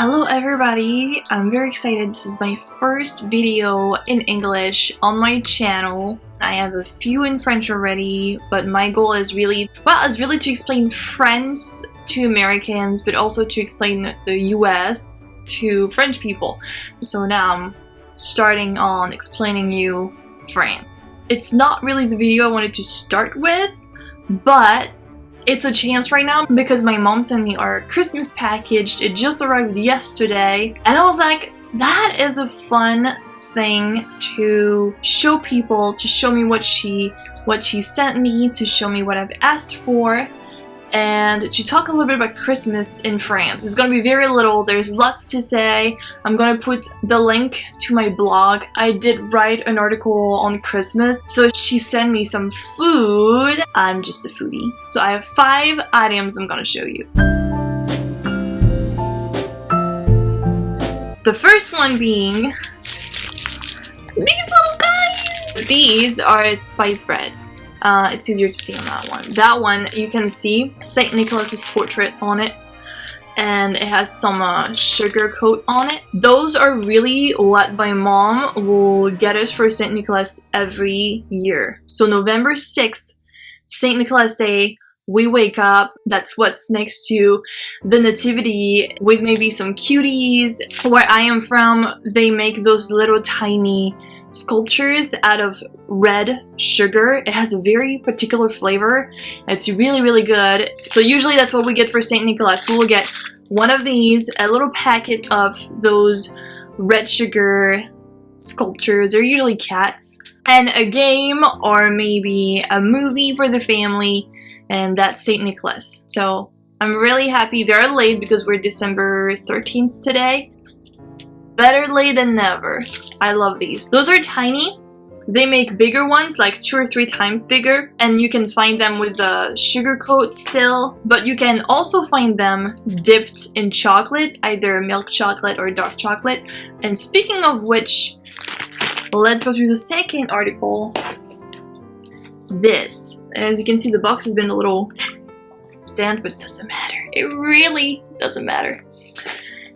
Hello everybody, I'm very excited. This is my first video in English on my channel. I have a few in French already, but my goal is really to explain French to Americans, but also to explain the US to French people. So now I'm starting on explaining you France. It's not really the video I wanted to start with, but it's a chance right now because my mom sent me our Christmas package. It just arrived yesterday and I was like, that is a fun thing to show people, to show me what she sent me, to show me what I've asked for, and to talk a little bit about Christmas in France. It's gonna be very little, there's lots to say. I'm gonna put the link to my blog. I did write an article on Christmas, so she sent me some food. I'm just a foodie. So I have 5 items I'm gonna show you. The first one being these little guys! These are spice breads. It's easier to see on that one. That one, you can see Saint Nicholas's portrait on it, and it has some sugar coat on it. Those are really what my mom will get us for Saint Nicholas every year. So November 6th, Saint Nicholas Day, we wake up, that's what's next to the nativity with maybe some cuties. Where I am from, they make those little tiny sculptures out of red sugar. It has a very particular flavor. It's really good. So usually that's what we get for Saint Nicholas. We will get one of these, a little packet of those red sugar sculptures. They're usually cats, and a game or maybe a movie for the family, and that's Saint Nicholas. So I'm really happy. They're late because we're December 13th today. Better late than never. I love these. Those are tiny. They make bigger ones, like 2 or 3 times bigger, and you can find them with the sugar coat still, but you can also find them dipped in chocolate, either milk chocolate or dark chocolate. And speaking of which, let's go to the second article. This, as you can see, the box has been a little damp, but it doesn't matter. It really doesn't matter.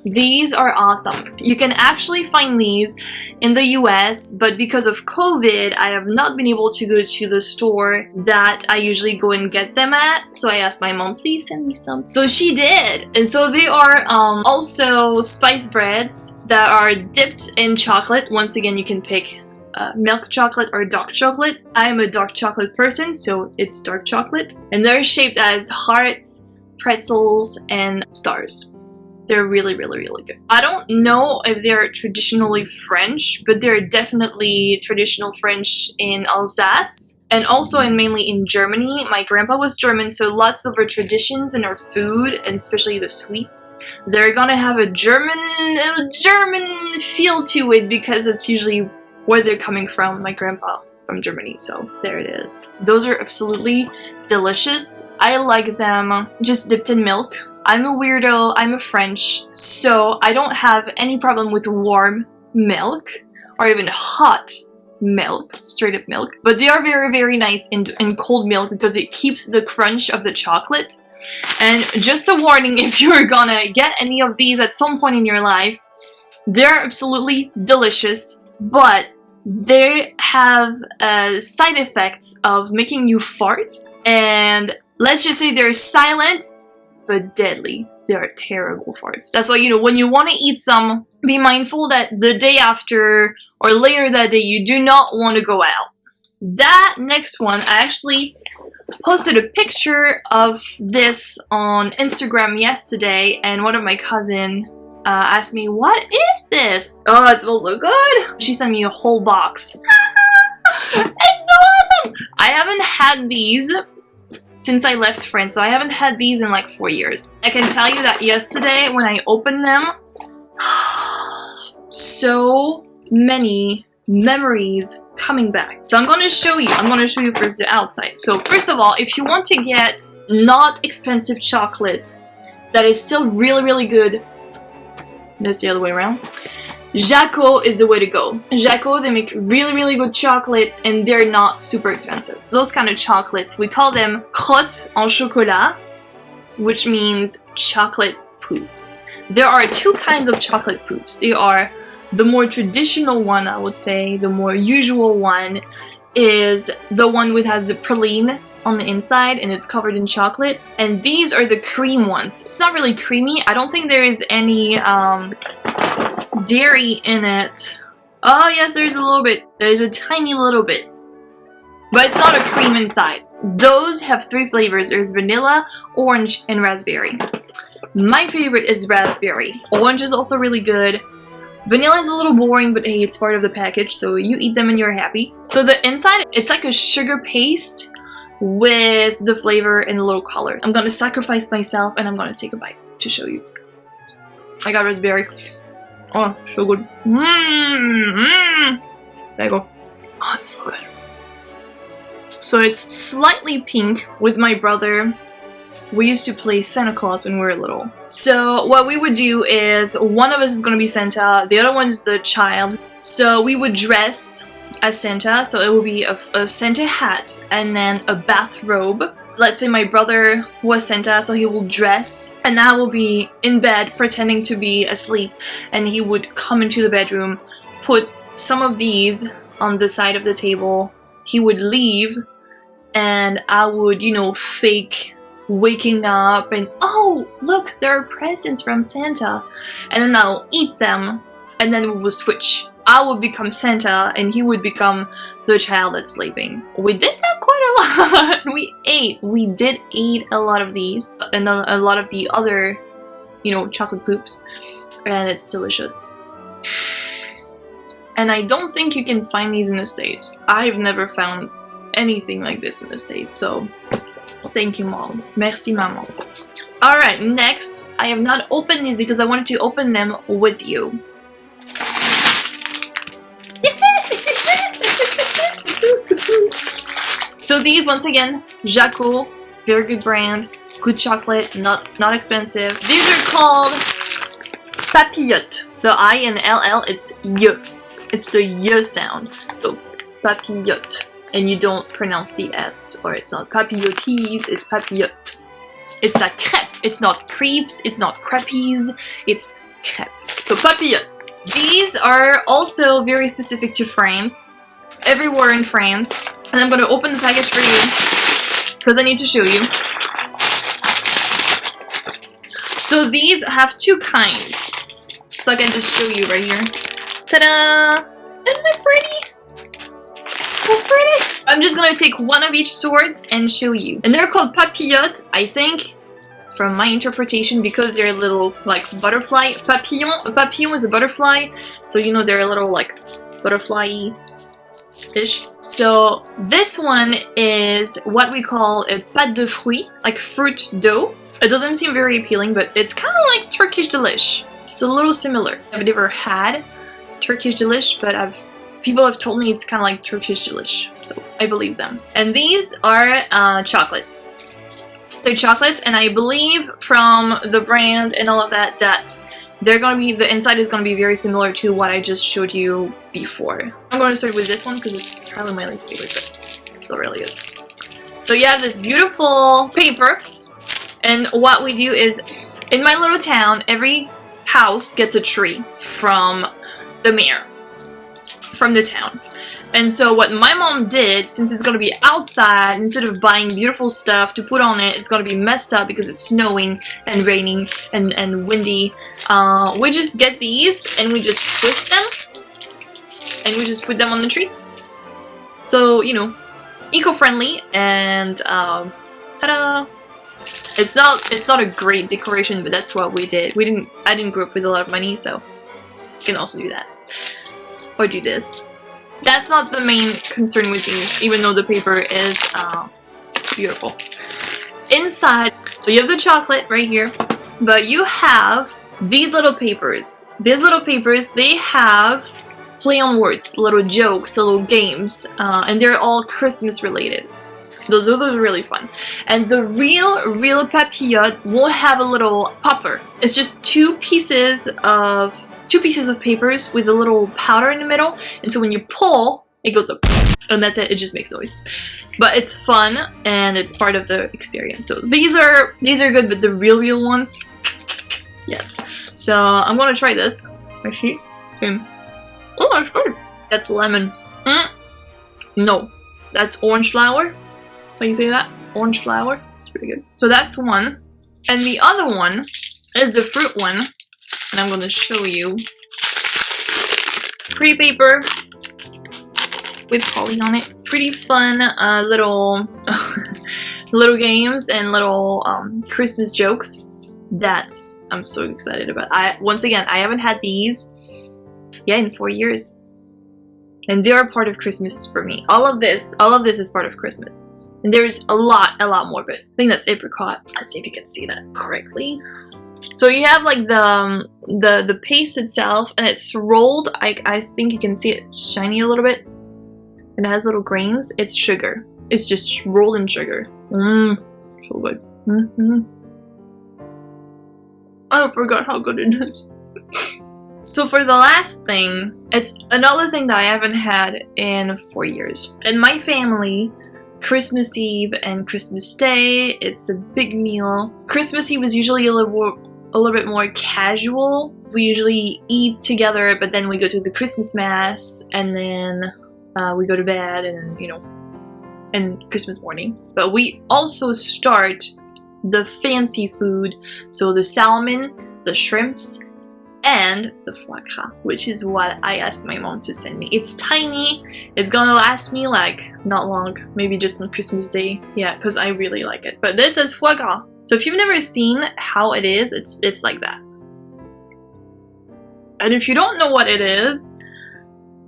These are awesome. You can actually find these in the US, but because of COVID, I have not been able to go to the store that I usually go and get them at. So I asked my mom, please send me some. So she did. And so they are also spice breads that are dipped in chocolate. Once again, you can pick milk chocolate or dark chocolate. I am a dark chocolate person, so it's dark chocolate. And they're shaped as hearts, pretzels, and stars. They're really good. I don't know if they're traditionally French, but they're definitely traditional French in Alsace and also mainly in Germany. My grandpa was German, so lots of our traditions and our food, and especially the sweets, they're gonna have a German feel to it because it's usually where they're coming from. My grandpa from Germany, so there it is. Those are absolutely delicious. I like them just dipped in milk. I'm a weirdo, I'm a French, so I don't have any problem with warm milk or even hot milk, straight up milk. But they are very nice in cold milk because it keeps the crunch of the chocolate. And just a warning, if you're gonna get any of these at some point in your life, they're absolutely delicious, but they have side effects of making you fart, and let's just say they're silent but deadly. They are terrible farts. That's why, you know, when you want to eat some, be mindful that the day after or later that day you do not want to go out. That next one, I actually posted a picture of this on Instagram yesterday, and one of my cousins asked me, what is this? Oh, it smells so good! She sent me a whole box. It's so awesome! I haven't had these since I left France, so I haven't had these in like 4 years. I can tell you that yesterday when I opened them, so many memories coming back. So I'm gonna show you first the outside. So first of all, if you want to get not expensive chocolate that is still really good, that's the other way around. Jaco is the way to go. Jaco, they make really good chocolate and they're not super expensive. Those kind of chocolates, we call them crottes en chocolat, which means chocolate poops. There are two kinds of chocolate poops. They are the more traditional one, I would say, the more usual one is the one with has the praline on the inside and it's covered in chocolate, and these are the cream ones. It's not really creamy. I don't think there is any dairy in it. Oh yes, there's a little bit. There's a tiny little bit. But it's not a cream inside. Those have 3 flavors. There's vanilla, orange, and raspberry. My favorite is raspberry. Orange is also really good. Vanilla is a little boring, but hey, it's part of the package, so you eat them and you're happy. So the inside, it's like a sugar paste with the flavor and a little color. I'm gonna sacrifice myself and I'm gonna take a bite to show you. I got raspberry. Oh, so good. There you go. Oh, it's so good. So it's slightly pink. With my brother, we used to play Santa Claus when we were little. So what we would do is one of us is gonna be Santa, the other one is the child. So we would dress as Santa, so it would be a Santa hat and then a bathrobe. Let's say my brother was Santa, so he will dress and I will be in bed pretending to be asleep, and he would come into the bedroom, put some of these on the side of the table, he would leave, and I would, you know, fake waking up and, oh, look, there are presents from Santa, and then I'll eat them, and then we will switch. I would become Santa and he would become the child that's sleeping. We did that quite a lot. We did eat a lot of these and a lot of the other, you know, chocolate poops, and it's delicious. And I don't think you can find these in the States. I've never found anything like this in the States, so thank you, Mom. Merci, Maman. Alright, next, I have not opened these because I wanted to open them with you. So these, once again, Jaco, very good brand, good chocolate, not expensive. These are called Papillon. The I and LL, it's Y. It's the Y sound. So Papillon. And you don't pronounce the S, or it's not papillotes, it's papillon. It's like crepe. It's not crepes, it's not crepes, it's crepe. So papillon. These are also very specific to France. Everywhere in France. And I'm gonna open the package for you because I need to show you. So these have 2 kinds. So I can just show you right here. Ta-da! Isn't that pretty? So pretty! I'm just gonna take one of each sort and show you. And they're called Papillon, I think, from my interpretation, because they're a little like butterfly. Papillon. A papillon is a butterfly, so you know they're a little like butterfly-y. So this one is what we call a pâte de fruits, like fruit dough. It doesn't seem very appealing, but it's kind of like Turkish delish. It's a little similar. I've never had Turkish delish, but people have told me it's kind of like Turkish delish, so I believe them. And these are chocolates. They're chocolates, and I believe from the brand and all of that they're gonna be, the inside is gonna be very similar to what I just showed you before. I'm gonna start with this one because it's probably my least favorite, but it still really is. So you have this beautiful paper, and what we do is, in my little town, every house gets a tree from the mayor, from the town. And so what my mom did, since it's gonna be outside, instead of buying beautiful stuff to put on it, it's gonna be messed up because it's snowing and raining and windy. We just get these and we just twist them and we just put them on the tree. So, you know, eco-friendly, and ta-da! It's not a great decoration, but that's what we did. I didn't grow up with a lot of money, so you can also do that. Or do this. That's not the main concern with these, even though the paper is beautiful. Inside, so you have the chocolate right here, but you have these little papers. These little papers, they have play on words, little jokes, little games, and they're all Christmas related. Those are really fun. And the real Papillon won't have a little popper. It's just two pieces of papers with a little powder in the middle, and so when you pull, it goes up, and that's it. It just makes noise, but it's fun and it's part of the experience. So these are good, but the real ones, yes. So I'm gonna try this. I see. Oh, that's good. That's lemon. No, that's orange flower. So you say that? Orange flower. It's pretty good. So that's one. And the other one is the fruit one. And I'm gonna show you. Pretty paper with holly on it. Pretty fun little little games and little Christmas jokes. I'm so excited about. Once again, I haven't had these in 4 years. And they are part of Christmas for me. All of this is part of Christmas. And there's a lot more of it. I think that's apricot. Let's see if you can see that correctly. So you have like the paste itself, and it's rolled. I think you can see it shiny a little bit, and it has little grains. It's sugar. It's just rolled in sugar. So good. I forgot how good it is. So for the last thing, it's another thing that I haven't had in 4 years. In my family, Christmas Eve and Christmas Day, it's a big meal. Christmas Eve is usually a little bit more casual. We usually eat together, but then we go to the Christmas Mass, and then we go to bed, and and Christmas morning. But we also start the fancy food, so the salmon, the shrimps, and the foie gras, which is what I asked my mom to send me. It's tiny. It's gonna last me like not long, maybe just on Christmas Day. Yeah, because I really like it. But this is foie gras. So if you've never seen how it is, it's like that. And if you don't know what it is,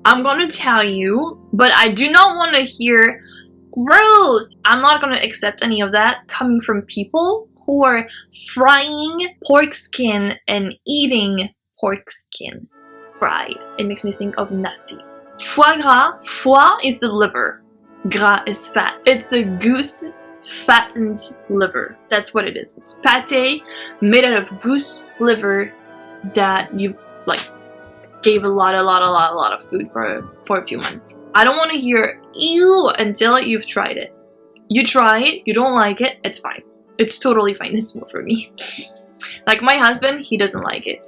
I'm gonna tell you, but I do not want to hear gross. I'm not gonna accept any of that coming from people who are frying pork skin and eating pork skin fried. It makes me think of Nazis. Foie gras. Foie is the liver. Gras is fat. It's a goose's fattened liver. That's what it is. It's pate made out of goose liver that you've like gave a lot of food for a few months. I don't want to hear ew until you've tried it. You try it, you don't like it, it's fine. It's totally fine. It's more for me. Like my husband, he doesn't like it.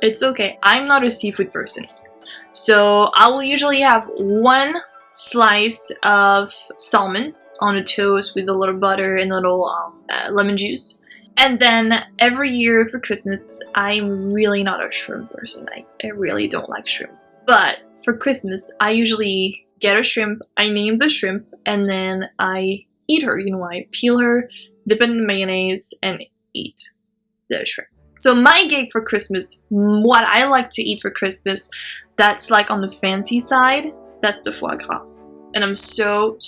It's okay. I'm not a seafood person. So I will usually have one slice of salmon on a toast with a little butter and a little lemon juice. And then every year for Christmas, I'm really not a shrimp person. I really don't like shrimp. But for Christmas, I usually get a shrimp, I name the shrimp, and then I eat her. I peel her, dip it in mayonnaise, and eat the shrimp. So my gig for Christmas, what I like to eat for Christmas, that's like on the fancy side, that's the foie gras. And I'm so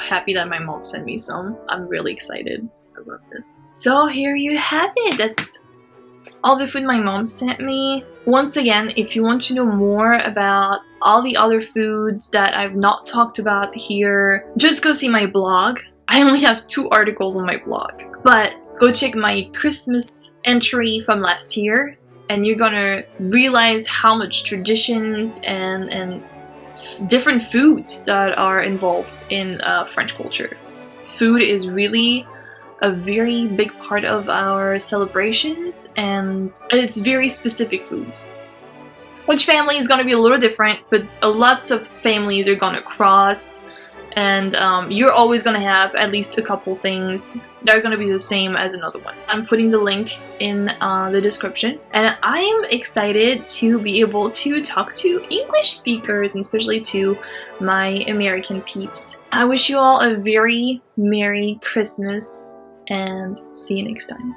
happy that my mom sent me some. I'm really excited. I love this. So here you have it. That's all the food my mom sent me. Once again, if you want to know more about all the other foods that I've not talked about here, just go see my blog. I only have 2 articles on my blog, but go check my Christmas entry from last year, and you're gonna realize how much traditions and different foods that are involved in French culture. Food is really a very big part of our celebrations, and it's very specific foods. Each family is going to be a little different, but lots of families are going to cross, and you're always going to have at least a couple things that are going to be the same as another one. I'm putting the link in the description, and I'm excited to be able to talk to English speakers, and especially to my American peeps. I wish you all a very Merry Christmas, and see you next time.